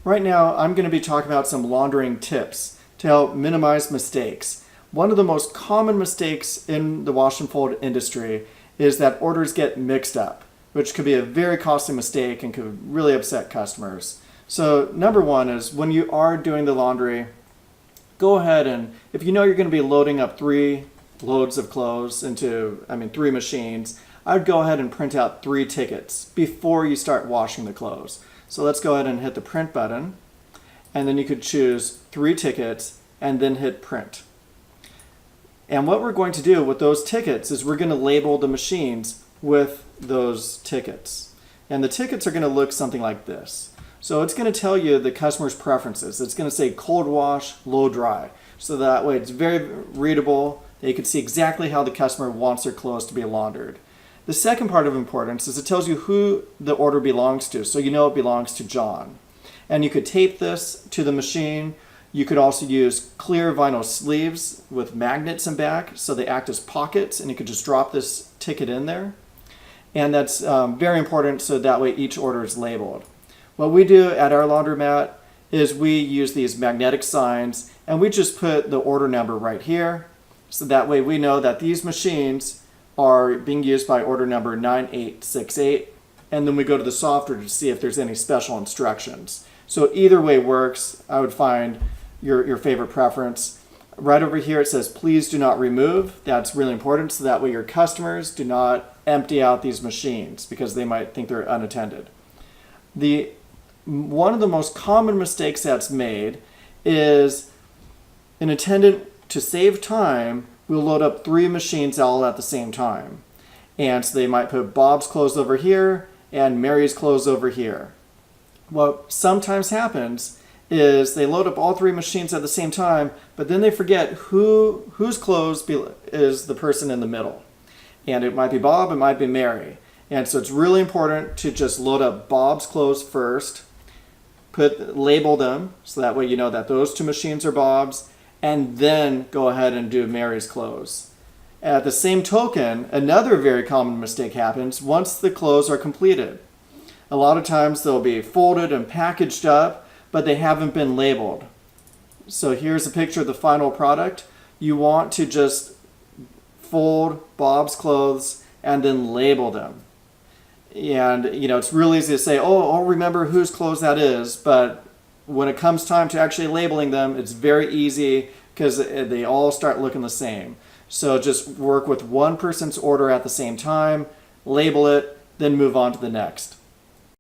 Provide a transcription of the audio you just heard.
Right now, I'm going to be talking about some laundering tips to help minimize mistakes. One of the most common mistakes in the wash and fold industry is that orders get mixed up, which could be a very costly mistake and could really upset customers. So number one is when you are doing the laundry, go ahead and if you know you're going to be loading up 3 loads of clothes into, 3 machines, I would go ahead and print out 3 tickets before you start washing the clothes. So let's go ahead and hit the print button, and then you could choose 3 tickets and then hit print. And what we're going to do with those tickets is we're going to label the machines with those tickets. And the tickets are going to look something like this. So it's going to tell you the customer's preferences. It's going to say cold wash, low dry. So that way it's very readable. You can see exactly how the customer wants their clothes to be laundered. The second part of importance is it tells you who the order belongs to. So you know it belongs to John. And you could tape this to the machine. You could also use clear vinyl sleeves with magnets in back so they act as pockets, and you could just drop this ticket in there. And that's very important, so that way each order is labeled. What we do at our laundromat is we use these magnetic signs, and we just put the order number right here, so that way we know that these machines are being used by order number 9868, and then we go to the software to see if there's any special instructions. So either way works. I would find your favorite preference. Right over here it says please do not remove. That's really important, so that way your customers do not empty out these machines because they might think they're unattended. One of the most common mistakes that's made is an attendant, to save time, will load up 3 machines all at the same time. And so they might put Bob's clothes over here and Mary's clothes over here. What sometimes happens is they load up all 3 machines at the same time, but then they forget whose clothes is the person in the middle. And it might be Bob, it might be Mary. And so it's really important to just load up Bob's clothes first, label them, so that way you know that those 2 machines are Bob's, and then go ahead and do Mary's clothes. At the same token, another very common mistake happens once the clothes are completed. A lot of times they'll be folded and packaged up, but they haven't been labeled. So here's a picture of the final product. You want to just fold Bob's clothes and then label them. And it's real easy to say, oh, I'll remember whose clothes that is, but when it comes time to actually labeling them, it's very easy because they all start looking the same. So just work with one person's order at the same time, label it, then move on to the next.